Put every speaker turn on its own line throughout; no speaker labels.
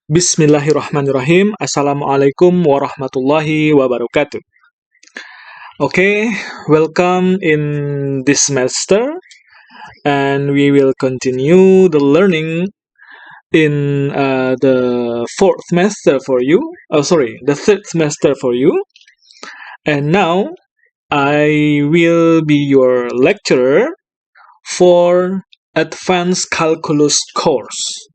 Bismillahirrahmanirrahim. Assalamualaikum warahmatullahi wabarakatuh. Okay, welcome in this semester, and we will continue the learning in the fourth semester for you. The third semester for you. And now I will be your lecturer for Advanced Calculus course.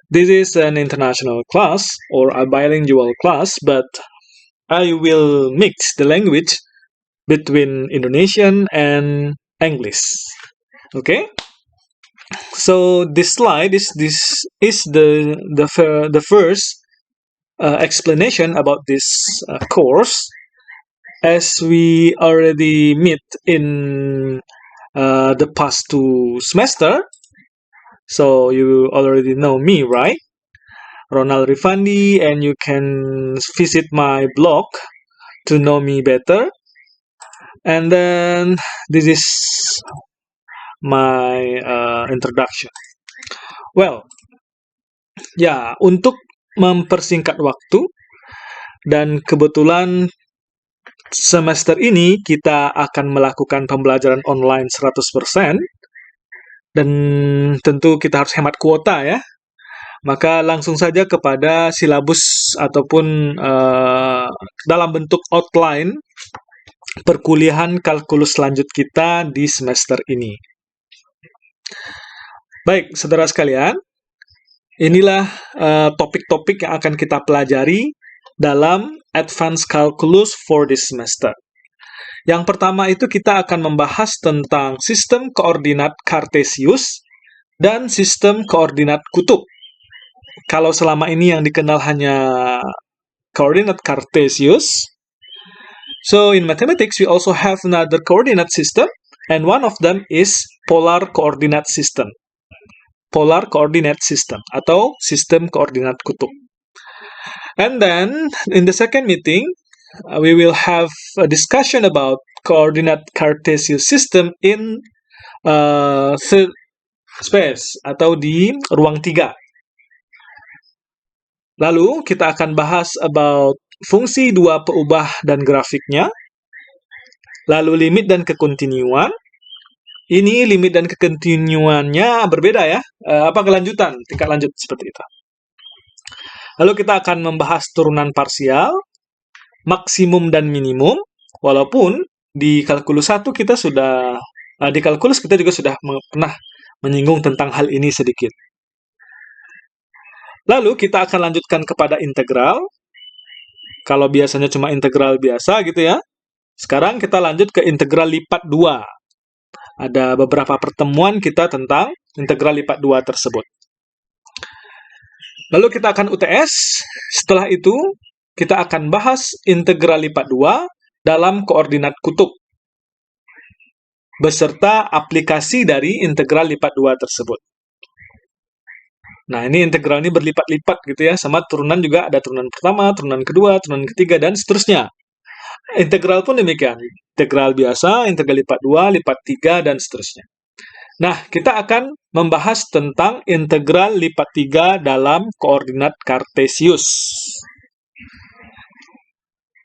This is an international class or a bilingual class, but I will mix the language between Indonesian and English. Okay? So this slide is the first explanation about this course, as we already meet in the past two semester. So you already know me, right? Ronald Rifandi, and you can visit my blog to know me better. And then this is my introduction. Well, ya, untuk mempersingkat waktu, dan kebetulan semester ini kita akan melakukan pembelajaran online 100%, dan tentu kita harus hemat kuota ya. Maka langsung saja kepada silabus ataupun dalam bentuk outline perkuliahan kalkulus lanjut kita di semester ini. Baik, saudara sekalian, inilah topik-topik yang akan kita pelajari dalam Advanced Calculus for this semester. Yang pertama itu kita akan membahas tentang sistem koordinat Kartesius dan sistem koordinat kutub. Kalau selama ini yang dikenal hanya coordinate Cartesius. So in mathematics we also have another coordinate system, and one of them is polar coordinate system. Polar coordinate system atau sistem koordinat kutub. And then in the second meeting we will have a discussion about coordinate Cartesius system in third space atau di ruang 3. Lalu kita akan bahas about fungsi dua peubah dan grafiknya. Lalu limit dan kekontinuan. Ini limit dan kekontinuannya berbeda ya. Kelanjutan, tingkat lanjut seperti itu. Lalu kita akan membahas turunan parsial, maksimum dan minimum. Walaupun di kalkulus 1 kita sudah di kalkulus kita juga sudah pernah menyinggung tentang hal ini sedikit. Lalu kita akan lanjutkan kepada integral. Kalau biasanya cuma integral biasa gitu ya. Sekarang kita lanjut ke integral lipat 2. Ada beberapa pertemuan kita tentang integral lipat 2 tersebut. Lalu kita akan UTS. Setelah itu kita akan bahas integral lipat 2 dalam koordinat kutub beserta aplikasi dari integral lipat 2 tersebut. Nah, ini integral ini berlipat-lipat gitu ya, sama turunan juga ada turunan pertama, turunan kedua, turunan ketiga, dan seterusnya. Integral pun demikian. Integral biasa, integral lipat 2, lipat 3, dan seterusnya. Nah, kita akan membahas tentang integral lipat 3 dalam koordinat Kartesius.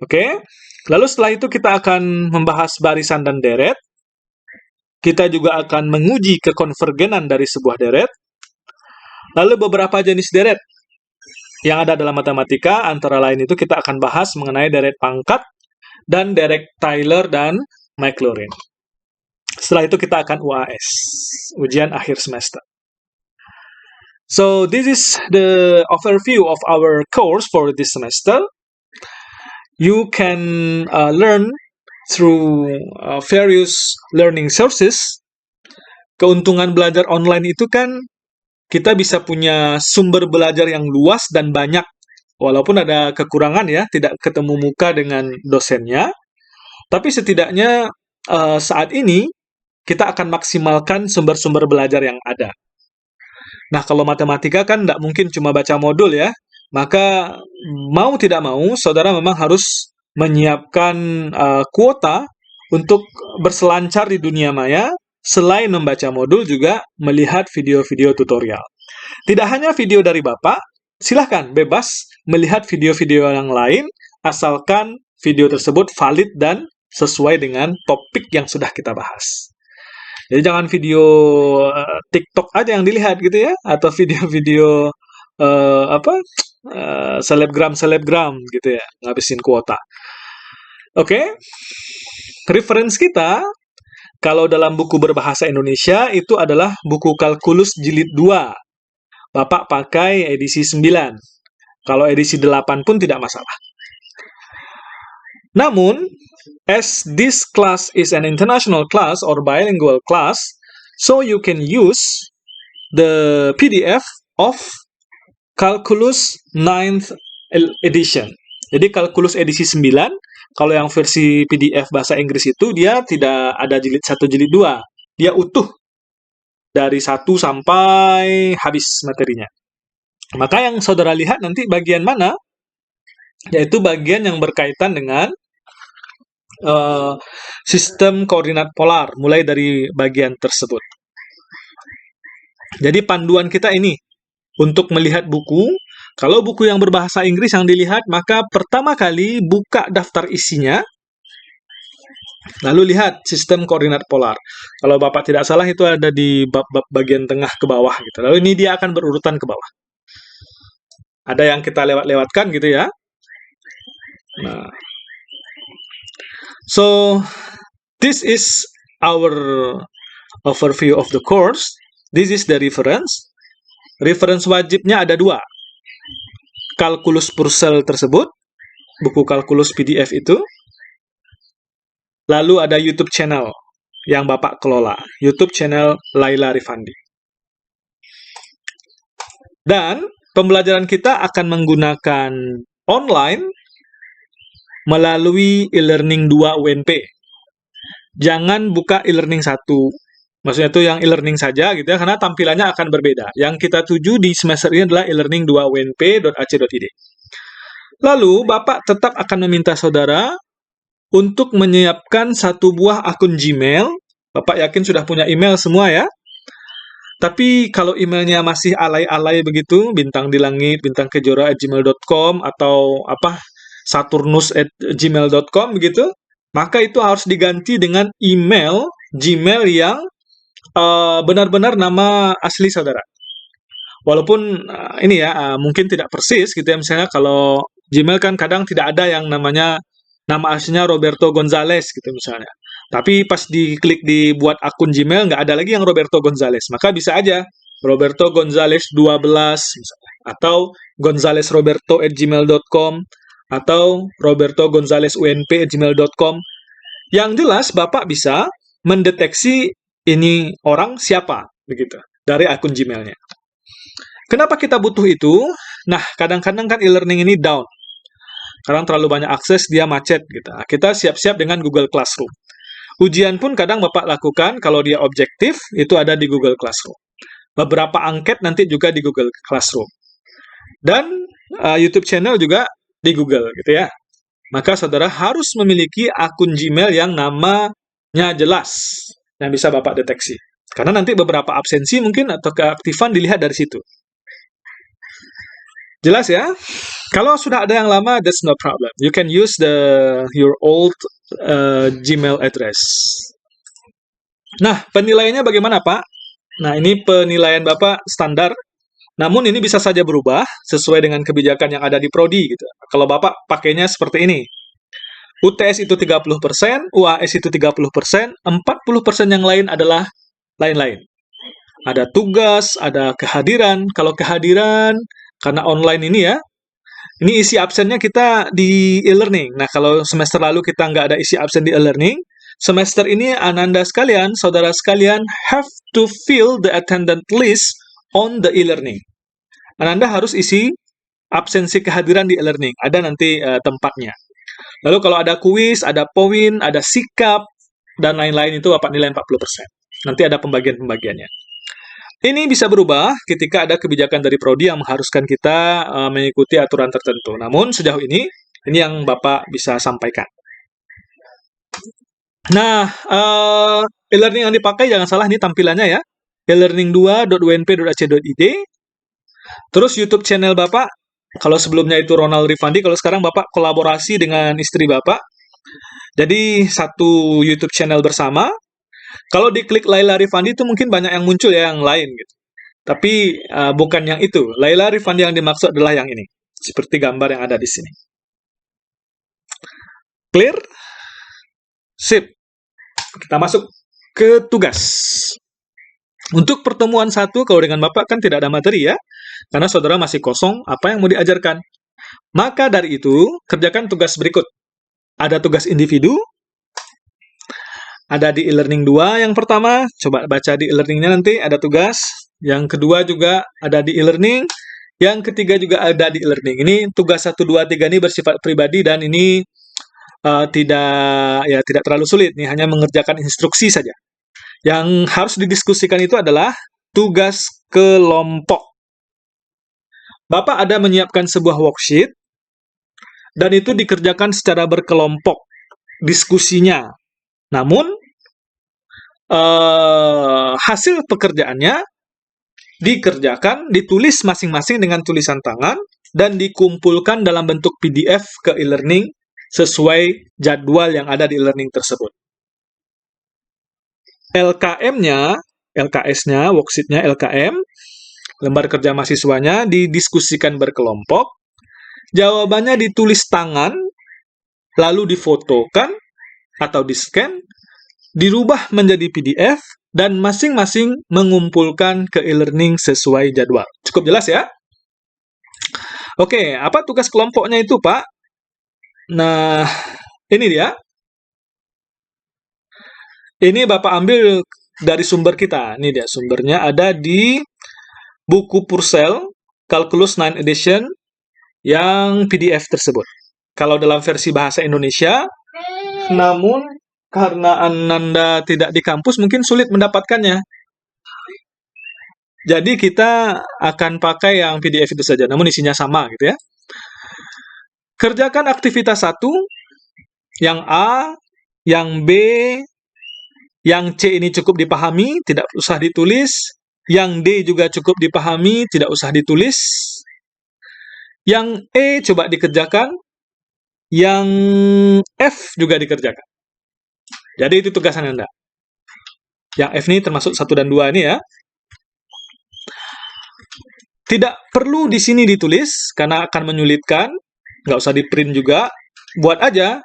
Oke, lalu setelah itu kita akan membahas barisan dan deret. Kita juga akan menguji kekonvergenan dari sebuah deret. Lalu beberapa jenis deret yang ada dalam matematika, antara lain itu kita akan bahas mengenai deret pangkat dan deret Taylor dan Maclaurin. Setelah itu kita akan UAS, ujian akhir semester. So this is the overview of our course for this semester. You can learn through various learning sources. Keuntungan belajar online itu kan kita bisa punya sumber belajar yang luas dan banyak. Walaupun ada kekurangan ya, tidak ketemu muka dengan dosennya. Tapi setidaknya saat ini kita akan maksimalkan sumber-sumber belajar yang ada. Nah, kalau matematika kan tidak mungkin cuma baca modul ya. Maka mau tidak mau, saudara memang harus menyiapkan kuota untuk berselancar di dunia maya. Selain membaca modul juga melihat video-video tutorial. Tidak hanya video dari Bapak, silahkan bebas melihat video-video yang lain, asalkan video tersebut valid dan sesuai dengan topik yang sudah kita bahas. Jadi jangan video TikTok aja yang dilihat gitu ya, atau video-video selebgram gitu ya, ngabisin kuota. Oke, reference kita kalau dalam buku berbahasa Indonesia itu adalah buku kalkulus jilid 2. Bapak pakai edisi 9. Kalau edisi 8 pun tidak masalah. Namun, as this class is an international class or bilingual class, so you can use the PDF of Calculus 9th edition. Jadi kalkulus edisi 9, kalau yang versi PDF bahasa Inggris itu dia tidak ada jilid 1, jilid 2. Dia utuh dari 1 sampai habis materinya. Maka yang saudara lihat nanti bagian mana? Yaitu bagian yang berkaitan dengan sistem koordinat polar, mulai dari bagian tersebut. Jadi panduan kita ini, untuk melihat buku, kalau buku yang berbahasa Inggris yang dilihat, maka pertama kali buka daftar isinya, lalu lihat sistem koordinat polar. Kalau Bapak tidak salah itu ada di bab-bab bagian tengah ke bawah gitu. Lalu ini dia akan berurutan ke bawah. Ada yang kita lewat-lewatkan gitu ya. Nah. So, this is our overview of the course. This is the reference. Reference wajibnya ada 2. Kalkulus Purcell tersebut, buku kalkulus PDF itu. Lalu ada YouTube channel yang Bapak kelola, YouTube channel Laila Rifandi. Dan pembelajaran kita akan menggunakan online melalui e-learning 2 UNP. Jangan buka e-learning 1. Maksudnya itu yang e-learning saja gitu ya, karena tampilannya akan berbeda. Yang kita tuju di semester ini adalah e-learning 2 UNP.ac.id. Lalu Bapak tetap akan meminta saudara untuk menyiapkan 1 buah akun Gmail. Bapak yakin sudah punya email semua ya? Tapi kalau emailnya masih alay-alay begitu, bintang di langit, bintang kejora @gmail.com atau saturnus@gmail.com begitu, maka itu harus diganti dengan email Gmail yang benar-benar nama asli saudara. Walaupun ini ya mungkin tidak persis gitu ya, misalnya kalau Gmail kan kadang tidak ada yang namanya nama aslinya Roberto Gonzales gitu misalnya. Tapi pas diklik dibuat akun Gmail nggak ada lagi yang Roberto Gonzales. Maka bisa aja Roberto Gonzales 12 misalnya. Atau gonzalesroberto@gmail.com atau Roberto Gonzales UNP@gmail.com. Yang jelas Bapak bisa mendeteksi ini orang siapa begitu dari akun Gmailnya. Kenapa kita butuh itu? Nah, kadang-kadang kan e-learning ini down. Karena terlalu banyak akses, dia macet gitu. Kita siap-siap dengan Google Classroom. Ujian pun kadang Bapak lakukan, kalau dia objektif, itu ada di Google Classroom. Beberapa angket nanti juga di Google Classroom. Dan YouTube channel juga di Google gitu ya. Maka saudara harus memiliki akun Gmail yang namanya jelas, yang bisa Bapak deteksi. Karena nanti beberapa absensi mungkin atau keaktifan dilihat dari situ. Jelas ya? Kalau sudah ada yang lama, that's no problem. You can use your old Gmail address. Nah, penilaiannya bagaimana, Pak? Nah, ini penilaian Bapak standar. Namun ini bisa saja berubah sesuai dengan kebijakan yang ada di Prodi gitu. Kalau Bapak pakainya seperti ini. UTS itu 30%, UAS itu 30%, 40% yang lain adalah lain-lain. Ada tugas, ada kehadiran. Kalau kehadiran, karena online ini ya, ini isi absennya kita di e-learning. Nah, kalau semester lalu kita nggak ada isi absen di e-learning, semester ini Ananda sekalian, saudara sekalian, have to fill the attendance list on the e-learning. Ananda harus isi absensi kehadiran di e-learning. Ada nanti tempatnya. Lalu kalau ada kuis, ada poin, ada sikap, dan lain-lain itu Bapak nilai 40%. Nanti ada pembagian-pembagiannya. Ini bisa berubah ketika ada kebijakan dari Prodi yang mengharuskan kita mengikuti aturan tertentu. Namun sejauh ini yang Bapak bisa sampaikan. Nah, e-learning yang dipakai jangan salah ini tampilannya ya. e-learning2.unp.ac.id. Terus YouTube channel Bapak, kalau sebelumnya itu Ronald Rifandi, kalau sekarang Bapak kolaborasi dengan istri Bapak. Jadi satu YouTube channel bersama. Kalau diklik Laila Rifandi itu mungkin banyak yang muncul ya yang lain gitu. Tapi bukan yang itu. Laila Rifandi yang dimaksud adalah yang ini. Seperti gambar yang ada di sini. Clear? Sip. Kita masuk ke tugas. Untuk pertemuan satu, kalau dengan Bapak kan tidak ada materi ya. Karena saudara masih kosong, apa yang mau diajarkan? Maka dari itu, kerjakan tugas berikut. Ada tugas individu, ada di e-learning 2 yang pertama, coba baca di e-learningnya nanti, ada tugas. Yang kedua juga ada di e-learning, yang ketiga juga ada di e-learning. Ini tugas 1, 2, 3 ini bersifat pribadi dan ini tidak terlalu sulit, nih hanya mengerjakan instruksi saja. Yang harus didiskusikan itu adalah tugas kelompok. Bapak ada menyiapkan sebuah worksheet, dan itu dikerjakan secara berkelompok diskusinya. Namun, hasil pekerjaannya dikerjakan, ditulis masing-masing dengan tulisan tangan, dan dikumpulkan dalam bentuk PDF ke e-learning sesuai jadwal yang ada di e-learning tersebut. LKM-nya, LKS-nya, worksheet-nya LKM, lembar kerja mahasiswanya didiskusikan berkelompok, jawabannya ditulis tangan, lalu difotokan atau di-scan, dirubah menjadi PDF, dan masing-masing mengumpulkan ke e-learning sesuai jadwal. Cukup jelas ya? Oke, apa tugas kelompoknya itu, Pak? Nah, ini dia. Ini Bapak ambil dari sumber kita. Ini dia sumbernya, ada di buku Purcell, Calculus 9 Edition, yang PDF tersebut. Kalau dalam versi bahasa Indonesia, namun karena Ananda tidak di kampus, mungkin sulit mendapatkannya. Jadi kita akan pakai yang PDF itu saja, namun isinya sama gitu ya. Kerjakan aktivitas 1, yang A, yang B, yang C ini cukup dipahami, tidak usah ditulis. Yang D juga cukup dipahami, tidak usah ditulis. Yang E coba dikerjakan. Yang F juga dikerjakan. Jadi itu tugasan Anda. Yang F ini termasuk 1 dan 2 ini ya. Tidak perlu di sini ditulis, karena akan menyulitkan. Nggak usah di print juga. Buat aja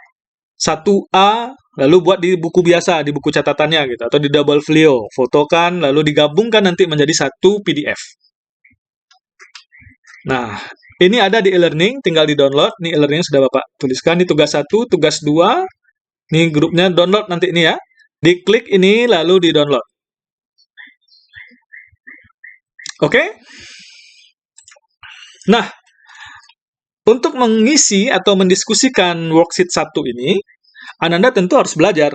1A, lalu buat di buku biasa, di buku catatannya gitu, atau di double folio, fotokan, lalu digabungkan nanti menjadi satu PDF. Nah, ini ada di e-learning, tinggal di-download. Ini e-learning sudah Bapak tuliskan, ini tugas 1, tugas 2, ini grupnya download nanti ini ya. Diklik ini, lalu di-download. Oke? Nah, untuk mengisi atau mendiskusikan worksheet 1 ini, Ananda tentu harus belajar.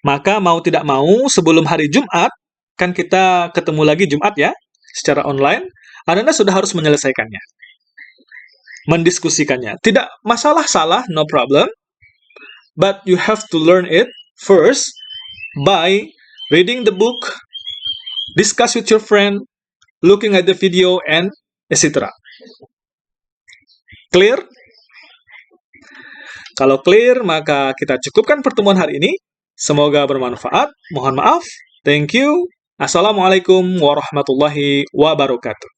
Maka mau tidak mau, sebelum hari Jumat, kan kita ketemu lagi Jumat ya, secara online, Ananda sudah harus menyelesaikannya. Mendiskusikannya. Tidak masalah salah, no problem. But you have to learn it first by reading the book, discuss with your friend, looking at the video, and etc. Clear? Kalau clear, maka kita cukupkan pertemuan hari ini. Semoga bermanfaat. Mohon maaf. Thank you. Assalamualaikum warahmatullahi wabarakatuh.